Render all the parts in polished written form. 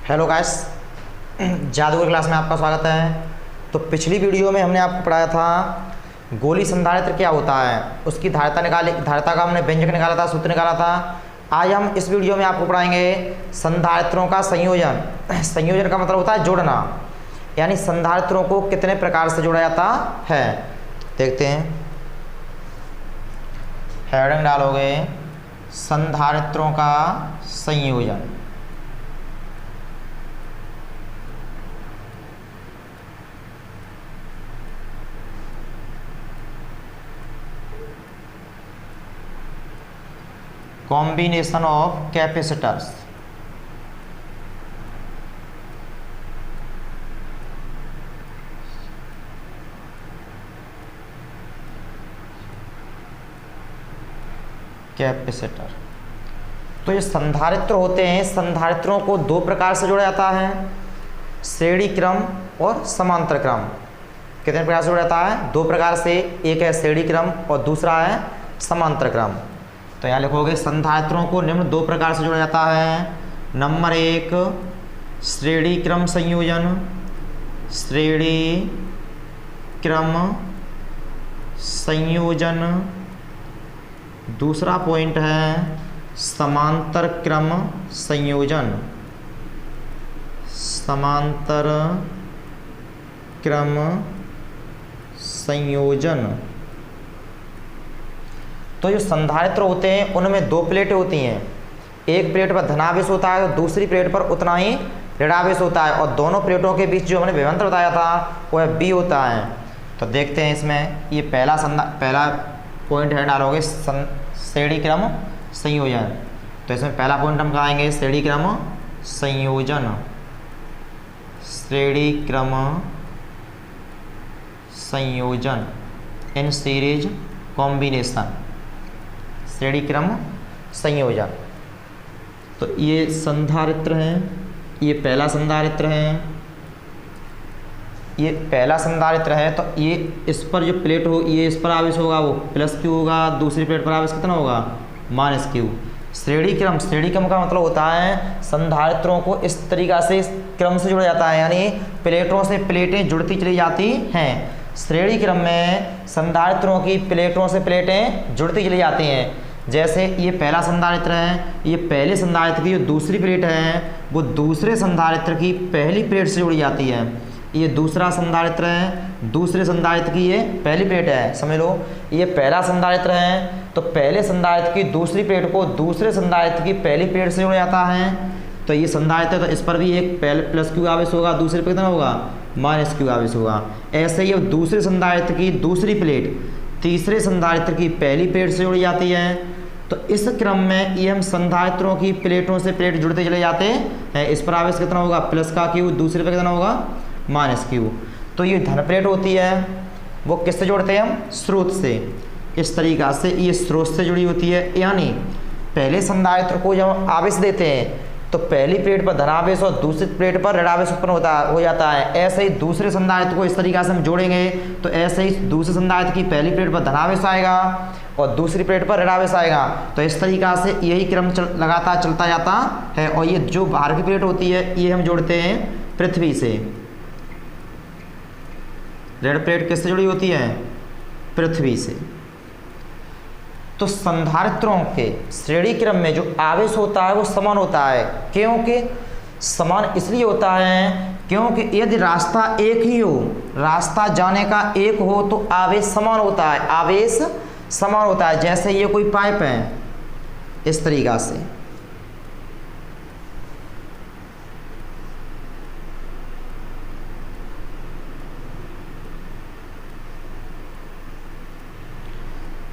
Hello guys, जादूगर class में आपका स्वागत है। तो पिछली वीडियो में हमने आपको पढ़ाया था गोली संधारित्र क्या होता है, उसकी धारिता का हमने व्यंजक निकाला था, सूत्र निकाला था। आज हम इस वीडियो में आपको पढ़ाएंगे संधारित्रों का संयोजन। संयोजन का मतलब होता है जोड़ना, यानी संधारित्रों को कितने प्रकार से जोड़ा जाता है। देखते हैं, हेडिंग डालोगे संधारित्रों का संयोजन। Combination of capacitors. कैपेसिटर तो ये संधारित्र होते हैं। संधारित्रों को दो प्रकार से जोड़ा जाता है, श्रेणी क्रम और समांतर क्रम। कितने प्रकार से जोड़ा जाता है? दो प्रकार से, एक है श्रेणी क्रम और दूसरा है समांतर क्रम। तो यहाँ लिखोगे संधारित्रों को निम्न दो प्रकार से जोड़ा जाता है। नंबर एक, श्रेणी क्रम संयोजन। श्रेणी क्रम संयोजन। दूसरा पॉइंट है समांतर क्रम संयोजन। समांतर क्रम संयोजन। तो जो संधारित्र होते हैं उनमें दो प्लेटें होती हैं, एक प्लेट पर धनावेश होता है और दूसरी प्लेट पर उतना ही ऋणावेश होता है, और दोनों प्लेटों के बीच जो हमने विभवांतर बताया था वह बी होता है। तो देखते हैं इसमें, ये पहला पॉइंट है, डालोगे श्रेणी क्रम संयोजन। तो इसमें पहला पॉइंट हम कहेंगे श्रेणी क्रम संयोजन। श्रेणी क्रम संयोजन इन सीरीज कॉम्बिनेशन। श्रेणी क्रम संयोजन। तो ये संधारित्र हैं, ये पहला संधारित्र है, ये पहला संधारित्र है। तो ये इस पर जो प्लेट हो, ये इस पर आवेश होगा वो प्लस क्यू होगा, दूसरी प्लेट पर आवेश कितना होगा? Minus Q. श्रेणी क्रम का मतलब होता है संधारित्रों को इस तरीक़ा से इस क्रम से जोड़ा जाता है, यानी प्लेटों से प्लेटें जुड़ती चली जाती हैं। श्रेणी क्रम में संधारित्रों की प्लेटों से प्लेटें जुड़ती चली जाती हैं। जैसे ये पहला संधारित्र है, ये पहले संधारित्र की जो दूसरी प्लेट है वो दूसरे संधारित्र की पहली प्लेट से जुड़ी जाती है। ये दूसरा संधारित्र है, दूसरे संधारित्र की ये पहली प्लेट है। समझ लो, ये पहला संधारित्र है तो पहले संधारित्र की दूसरी प्लेट को दूसरे संधारित्र की पहली प्लेट से जोड़ा जाता है। तो ये संधारित्र, तो इस पर भी एक पहले प्लस क्यू आवेश होगा, दूसरे पर कितना होगा? माइनस क्यू आवेश होगा। ऐसे ही अब दूसरे संधारित्र की दूसरी प्लेट तीसरे संधारित्र की पहली प्लेट से जुड़ी जाती है। तो इस क्रम में ये हम संधारित्रों की प्लेटों से प्लेट जुड़ते चले जाते हैं। इस पर आवेश कितना होगा? प्लस का क्यू, दूसरे पर कितना होगा? Minus Q. तो ये धन प्लेट होती है, वो किससे जोड़ते हैं हम? स्रोत से। इस तरीक़ा से ये स्रोत से जुड़ी होती है, यानी पहले संधारित्र को जब हम आवेश देते हैं तो पहली प्लेट पर धनावेश और दूसरी प्लेट पर ऋणावेश उत्पन्न हो जाता है। ऐसे ही दूसरे संधारित्र को इस तरीक़ा से हम जोड़ेंगे तो ऐसे ही दूसरे संधारित्र की पहली प्लेट पर धनावेश आएगा और दूसरी प्लेट पर ऋणावेश आएगा। तो इस तरीक़ा से यही क्रम लगातार चलता जाता है। और ये जो बाहर की प्लेट होती है ये हम जोड़ते हैं पृथ्वी से। ऋण प्लेट किससे जुड़ी होती है? पृथ्वी से। तो संधारित्रों के श्रेणी क्रम में जो आवेश होता है वो समान होता है। क्योंकि समान इसलिए होता है क्योंकि यदि रास्ता एक ही हो, रास्ता जाने का एक हो तो आवेश समान होता है। आवेश समान होता है। जैसे ये कोई पाइप है, इस तरीक़ा से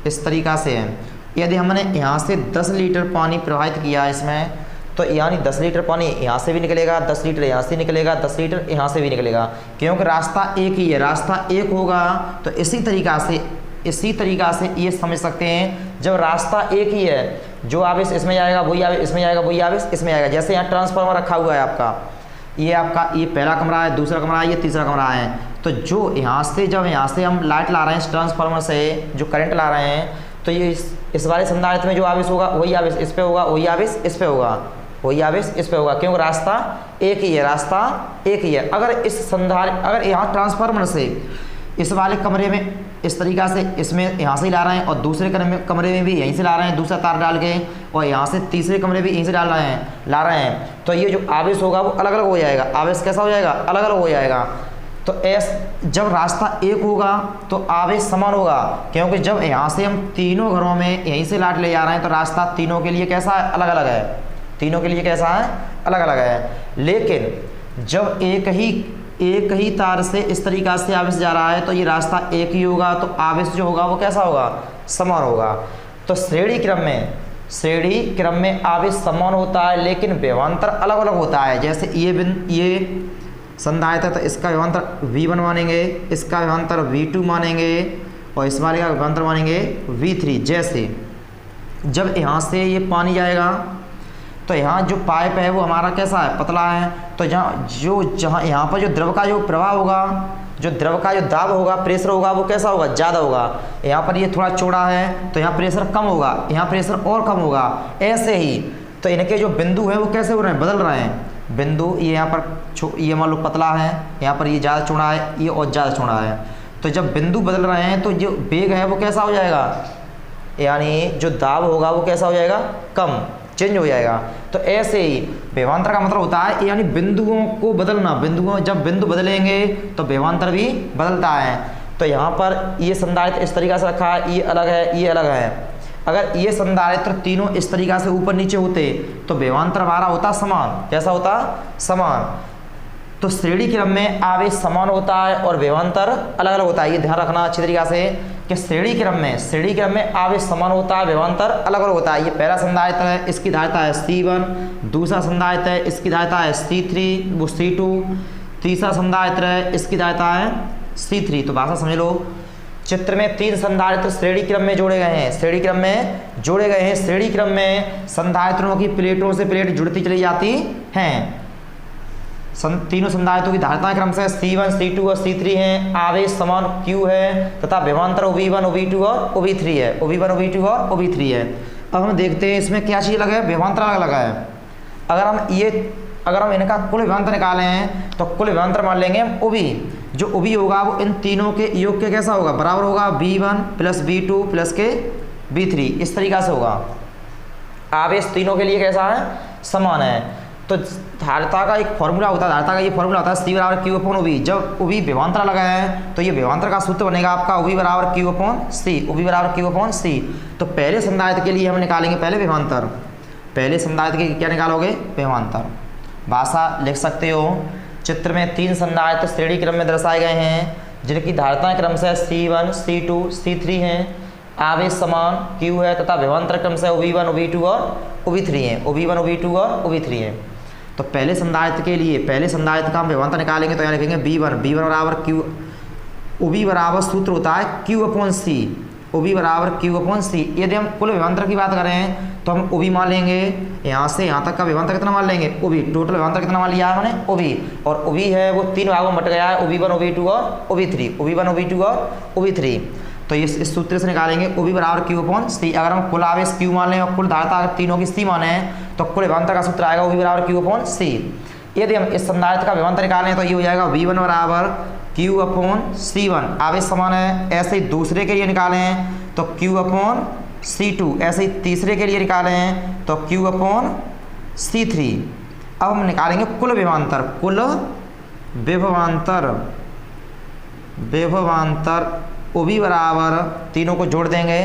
इस तरीक़ा से है। यदि हमने यहाँ से 10 लीटर पानी प्रवाहित किया इसमें, तो यानी 10 लीटर पानी यहाँ से भी निकलेगा, 10 लीटर यहाँ से निकलेगा, 10 लीटर यहाँ से भी निकलेगा, क्योंकि रास्ता एक ही है। रास्ता एक होगा तो इसी तरीक़ा से ये समझ सकते हैं, जब रास्ता एक ही है, जो आवेश इसमें जाएगा वही आवेश इसमें जाएगा, वही आवेश इसमें आएगा। जैसे यहाँ ट्रांसफार्मर रखा हुआ है आपका, ये पहला कमरा है, दूसरा कमरा है, ये तीसरा कमरा है। तो जो यहाँ से जब यहाँ से हम लाइट ला रहे हैं, इस ट्रांसफार्मर से जो करंट ला रहे हैं, तो ये इस वाले संधारित्र में जो आवेश होगा वही आवेश इस पे होगा, वही आवेश इस पे होगा, वही आवेश इस पे होगा, क्योंकि रास्ता एक ही है, रास्ता एक ही है। अगर इस अगर यहाँ ट्रांसफार्मर से इस वाले कमरे में इस तरीक़ा से इसमें यहाँ से ला रहे हैं और दूसरे कमरे में भी यहीं से ला रहे हैं दूसरा तार डाल के, और यहाँ से तीसरे कमरे भी यहीं से ला रहे हैं, तो ये जो आवेश होगा वो अलग अलग हो जाएगा। आवेश कैसा हो जाएगा? अलग अलग हो जाएगा। तो जब रास्ता एक होगा तो आवेश समान होगा, क्योंकि जब यहाँ से हम तीनों घरों में यहीं से लाट ले जा रहे हैं तो रास्ता तीनों के लिए कैसा है? अलग अलग है। तीनों के लिए कैसा है? अलग अलग है। लेकिन जब एक ही तार से इस तरीक़ा से आवेश जा रहा है तो ये रास्ता एक ही होगा, तो आवेश जो होगा वो कैसा होगा? समान होगा। तो श्रेणी क्रम में आवेश समान होता है, लेकिन विभवांतर अलग अलग होता है। जैसे ये संधारित्र, तो इसका विभवांतर V1 मानेंगे, इसका विभवांतर V2 मानेंगे और इस वाले का विभवांतर मानेंगे V3। जैसे जब यहाँ से ये पानी जाएगा तो यहाँ जो पाइप है वो हमारा कैसा है? पतला है। तो यहाँ पर जो द्रव का जो प्रवाह होगा, जो द्रव का जो दाब होगा, प्रेशर होगा, वो कैसा होगा? ज़्यादा होगा। यहाँ पर ये थोड़ा चौड़ा है तो यहाँ प्रेशर कम होगा, यहाँ प्रेशर और कम होगा। ऐसे ही तो इनके जो बिंदु हैं वो कैसे हो रहे हैं? बदल रहे हैं। बिंदु ये यहाँ पर ये मान लो पतला है, यहाँ पर ये ज़्यादा चौड़ा है, ये और ज़्यादा चौड़ा है। तो जब बिंदु बदल रहे हैं तो जो वेग है वो कैसा हो जाएगा? यानी जो दाब होगा वो कैसा हो जाएगा? कम, चेंज हो जाएगा। तो ऐसे ही विभवांतर का मतलब होता है यानी बिंदुओं को बदलना। जब बिंदु बदलेंगे तो विभवांतर भी बदलता है। तो यहाँ पर ये संधारित्र इस तरीक़ा से रखा है, ये अलग है, ये अलग है। अगर ये संधारित्र तीनों इस तरीक़ा से ऊपर नीचे होते तो विभवांतर हमारा होता समान। कैसा होता? समान। तो श्रेणी क्रम में आवेश समान होता है और विभवांतर अलग अलग होता है। ये ध्यान रखना अच्छी तरीक़ा से कि श्रेणी क्रम में आवेश समान होता है, विभवांतर अलग अलग होता है। ये पहला संधारित्र है, इसकी धारिता है C1, दूसरा संधारित्र है, इसकी धारिता है C3 वो C2, तीसरा संधारित्र है, इसकी धारिता है C3। तो भाषा समझ लो, चित्र में 3 संधारित्र श्रेणी क्रम में जोड़े गए हैं। श्रेणी क्रम में संधारित्रों की प्लेटों से प्लेट जुड़ती चली जाती हैं। तीनों संधारित्रों की धारिताएं क्रम से C1, C2 और C3 हैं। आवेश समान Q है तथा विभवांतर OV1, OV2 और OV3 है। OV1, OV2 और OV3 है। अब हम देखते हैं इसमें क्या चीज़ अलग है? विभवांतर अलग अलग है। अगर हम इनका कुल विभवांतर निकाले हैं तो कुल विभवांतर मान लेंगे हम OV। जो OV होगा वो इन तीनों के योग के कैसा होगा? बराबर होगा V1 प्लस V2 प्लस के V3, इस तरीक़ा से होगा। आवेश तीनों के लिए कैसा है? समान है। तो धारिता का एक फॉर्मूला होता है, C बराबर Q अपॉन OV। जब OV विभवांतर लगा है तो ये विभवांतर का सूत्र बनेगा आपका OV बराबर Q अपॉन C। तो पहले संधारित्र के लिए हम निकालेंगे पहले विभवांतर। पहले संधारित्र के क्या निकालोगे? विभवांतर। भाषा लिख सकते हो, चित्र में 3 संधारित्र श्रेणी क्रम में दर्शाए गए हैं जिनकी धारिताएं क्रम से C1, C2, C3 हैं। आवेश समान Q है तथा विभवांतर क्रम से OV1, OV2 और OV3 हैं। तो पहले संधारित्र के लिए पहले संधारित्र का हम विभवांतर निकालेंगे तो यहाँ लिखेंगे V1 बराबर Q। OV बराबर सूत्र होता है Q अपॉन C। OV बराबर Q अपॉन C। यदि हम कुल विभवांतर की बात करें तो हम OV मान लेंगे, यहाँ से यहाँ तक का विभवांतर कितना मान लेंगे? OV। टोटल विभवांतर कितना मान लिया है मैंने? OV। और OV है वो 3 भागों में बट गया है, OV1, OV2 और OV3। तो इस सूत्र से निकालेंगे OV बराबर Q अपॉन C। अगर हम कुल आवेश Q मान लें और कुल धारिता अगर तीनों की C माने तो कुल विभवांतर का सूत्र आएगा OV बराबर Q अपॉन C। यदि हम इस संधारित्र का विभवांतर निकालें तो ये हो जाएगा V1 बराबर Q अपॉन C1। आवेश समान है। ऐसे ही दूसरे के लिए निकालें तो Q अपॉन C2। ऐसे ही तीसरे के लिए निकालें तो Q अपॉन C3। अब हम निकालेंगे कुल विभवांतर OV बराबर तीनों को जोड़ देंगे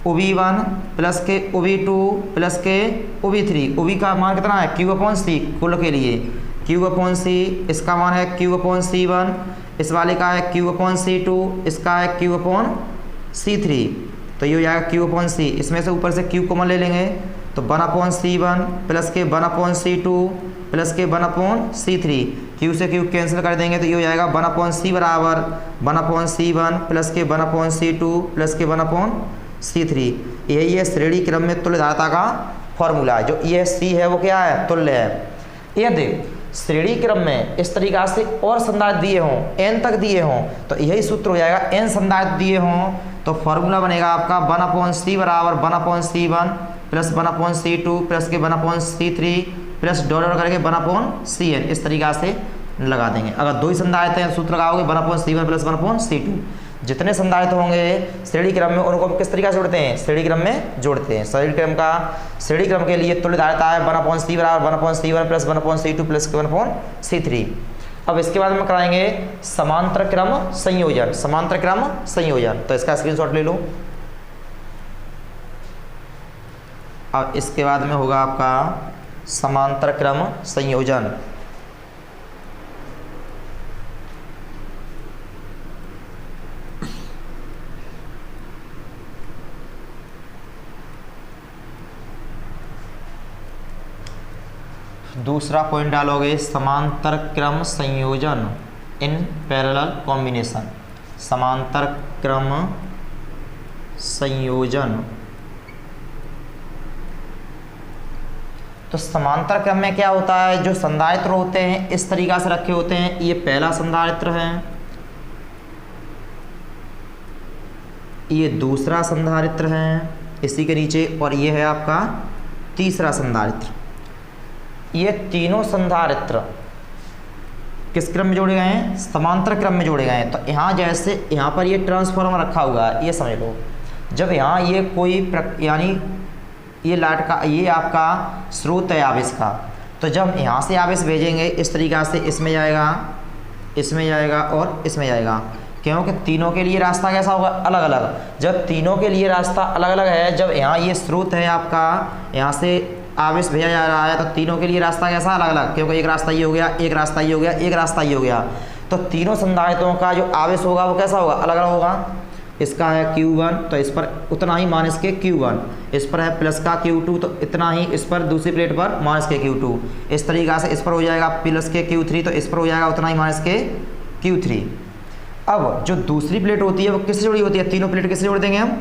OV1 प्लस के OV2 प्लस के OV3। OV का मान कितना है? Q upon C। कुल के लिए Q अपॉन C, इसका मान है Q अपॉन C1, इस वाले का है Q अपॉन C2, इसका है Q अपॉन C3। तो ये हो जाएगा Q अपॉन C। इसमें से ऊपर से Q कॉमन ले लेंगे तो 1 अपॉन C1 प्लस के 1 अपॉन C2 प्लस के 1 अपॉन C3। Q से Q कैंसिल कर देंगे तो ये हो जाएगा 1 अपॉन C बराबर 1 अपॉन C1 प्लस के 1 अपॉन C2 प्लस के 1 अपॉन C3। यही है श्रेणी क्रम में तुल्य धारिता का फॉर्मूला। जो ये C है वो क्या है? तुल्य है। यदि श्रेणी क्रम में इस तरीक़ा से और संधारित्र दिए हों, n तक दिए हों, तो यही सूत्र हो जाएगा। n संधारित्र दिए हों तो फॉर्मूला बनेगा आपका 1 अपॉन C बराबर 1 upon C1 plus 1 upon C2 plus के 1 अपॉन C3 प्लस डॉलर करके 1/Cn इस तरीका से लगा देंगे। अगर दो ही संधारित्र हैं सूत्र लगाओगे 1/C1 प्लस 1/C2। जितने संधारित्र होंगे श्रेणी क्रम में उनको हम किस तरीके से जोड़ते हैं, श्रेणी क्रम में जोड़ते हैं। श्रेणी क्रम के लिए तुल्य धारिता है 1/C बराबर 1/C1 plus 1/C2 plus 1/C3। अब इसके बाद हम कराएंगे समांतर क्रम संयोजन। समांतर क्रम संयोजन तो इसका स्क्रीनशॉट ले लो। अब इसके बाद में होगा आपका समांतर क्रम संयोजन। दूसरा पॉइंट डालोगे समांतर क्रम संयोजन इन पैरेलल कॉम्बिनेशन। समांतर क्रम संयोजन तो समांतर क्रम में क्या होता है, जो संधारित्र होते हैं इस तरीका से रखे होते हैं। ये पहला संधारित्र है, ये दूसरा संधारित्र है इसी के नीचे, और ये है आपका तीसरा संधारित्र। ये तीनों संधारित्र किस क्रम में जोड़े गए हैं, समांतर क्रम में जोड़े गए हैं। तो यहाँ जैसे यहाँ पर ये ट्रांसफार्मर रखा हुआ है, ये समझ लो। जब यहाँ ये कोई यानी ये लाइट का ये आपका स्रोत है आवेश का, तो जब यहाँ से आवेश भेजेंगे इस तरीक़ा से इसमें जाएगा, इसमें जाएगा और इसमें जाएगा, क्योंकि तीनों के लिए रास्ता कैसा होगा, अलग अलग। जब तीनों के लिए रास्ता अलग अलग है, जब यहाँ ये स्रोत है आपका, यहाँ से आवेश भेजा जा रहा है, तो तीनों के लिए रास्ता कैसा अलग अलग, क्योंकि एक रास्ता ये हो गया, एक रास्ता ये हो गया, एक रास्ता ये हो गया। तो तीनों संधारित्रों का जो आवेश होगा वो कैसा होगा, अलग अलग होगा। इसका है Q1 तो इस पर उतना ही माइनस के Q1, इस पर है प्लस का Q2 तो इतना ही इस पर दूसरी प्लेट पर माइनस के Q2। इस तरीक़ा से इस पर हो जाएगा प्लस के Q3 तो इस पर हो जाएगा उतना ही माइनस के Q3। अब जो दूसरी प्लेट होती है वो किससे जुड़ी होती है, तीनों प्लेट किससे जोड़ देंगे हम,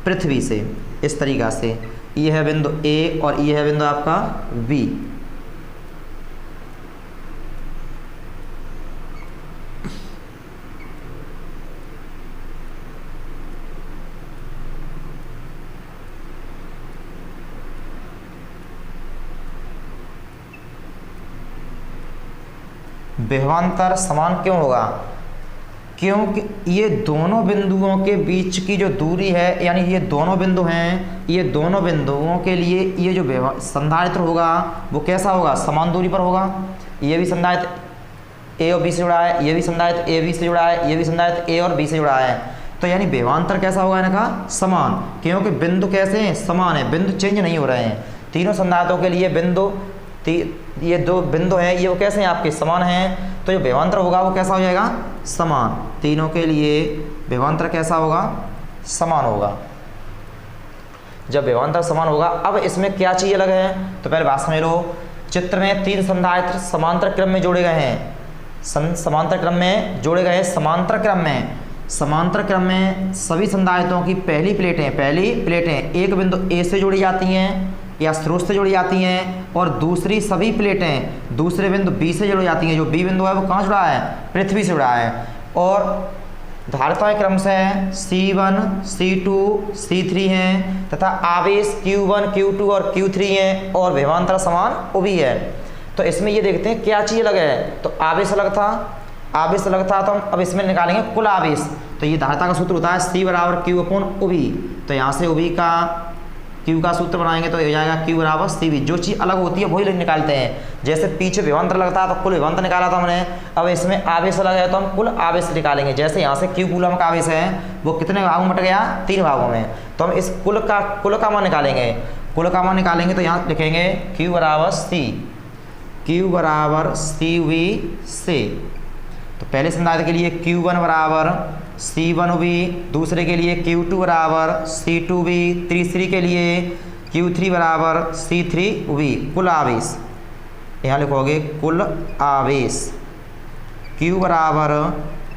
पृथ्वी से। इस तरीक़ा से ये है बिंदु A और ये है बिंदु आपका B। विभवांतर समान क्यों होगा, क्योंकि ये दोनों बिंदुओं के बीच की जो दूरी है, यानी ये दोनों बिंदु हैं, ये दोनों बिंदुओं के लिए ये जो संधारित्र होगा वो कैसा होगा, समान दूरी पर होगा। ये भी संधारित्र A और B से जुड़ा है, ये भी संधारित्र A B से जुड़ा है, ये भी संधारित्र A और B से जुड़ा है। तो यानी विभवांतर कैसा होगा इनका, समान, क्योंकि बिंदु कैसे हैं, समान है, बिंदु चेंज नहीं हो रहे हैं। तीनों संधारित्रों के लिए बिंदु ये दो बिंदु हैं, ये वो कैसे हैं आपके, समान हैं। तो जो विभवांतर होगा वो कैसा हो जाएगा, समान। तीनों के लिए विभवांतर कैसा होगा, समान होगा। जब विभवांतर समान होगा, अब इसमें क्या चीज़ अलग है, तो पहले बात समझ लो। चित्र में तीन संधारित्र समांतर क्रम में जोड़े गए हैं, समांतर क्रम में जोड़े गए हैं। समांतर क्रम में सभी संधारित्रों की पहली प्लेटें एक बिंदु A से जोड़ी जाती हैं या स्रोत से जुड़ी जाती हैं, और दूसरी सभी प्लेटें दूसरे बिंदु B से जुड़ी जाती हैं। जो B बिंदु है वो कहाँ जुड़ा है, पृथ्वी से जुड़ा है। और धारिताएं क्रम से हैं C1, C2, C3 हैं, तथा आवेश Q1, Q2 और Q3 हैं, और विभवांतर समान वो भी है। तो इसमें ये देखते हैं क्या चीज़ अलग है, तो आवेश अलग था, तो हम अब इसमें निकालेंगे कुल आवेश। तो ये धारिता का सूत्र होता है C बराबर Q/OB। तो यहाँ से OB का Q का सूत्र बनाएंगे तो हो जाएगा Q बराबर CV। जो चीज़ अलग होती है वही निकालते हैं। जैसे पीछे विभवांतर लगता है तो कुल विभवांतर निकाला था हमने, अब इसमें आवेश अलग है तो हम कुल आवेश निकालेंगे। जैसे यहाँ से Q कूलम का आवेश है वो कितने भागों में बट गया, 3 भागों में। तो हम इस कुल का मान निकालेंगे तो यहाँ लिखेंगे Q बराबर CV से। तो पहले संधारित्र के लिए Q1 बराबर C1B, दूसरे के लिए Q2 बराबर C2B, तीसरी के लिए Q3 बराबर C3B। कुल आवेश यहाँ लिखोगे कुल आवेश Q बराबर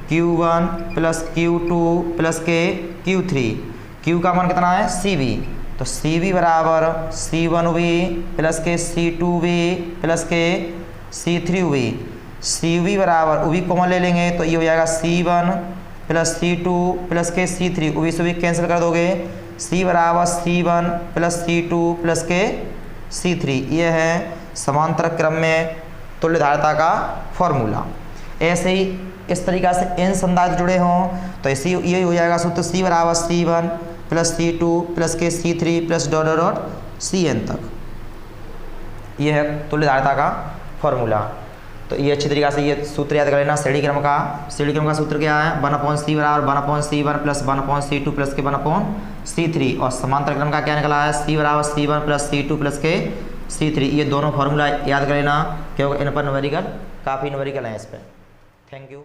Q1 प्लस Q2 प्लस के Q3। Q का मान कितना है, CV। तो CV बराबर C1B प्लस के C2B प्लस के C3B। CV बराबर उभी कॉमन ले लेंगे तो ये हो जाएगा C1 प्लस C2 प्लस के C3। उभी से भी कैंसिल कर दोगे, C बराबर C1 प्लस C2 प्लस के C3। ये है समांतर क्रम में तुल्य धारिता का फॉर्मूला। ऐसे ही इस तरीक़ा से इन संधारित्र जुड़े हों तो इसी ये हो जाएगा सूत्र C बराबर C1 प्लस C2 प्लस के C3 plus dot dot dot Cn तक। ये है तुल्य धारिता का फॉर्मूला। तो ये अच्छी तरीक़ा से ये सूत्र याद कर लेना। श्रेणी क्रम का सूत्र क्या है, 1/c बराबर 1/c1 प्लस 1/c2 प्लस के 1/c3। और समांतर क्रम का क्या निकला है, C बराबर C1 प्लस C2 प्लस के C3। ये दोनों फार्मूला याद कर लेना क्योंकि इन पर न्यूमेरिकल काफ़ी न्यूमेरिकल हैं इस पर। Thank you.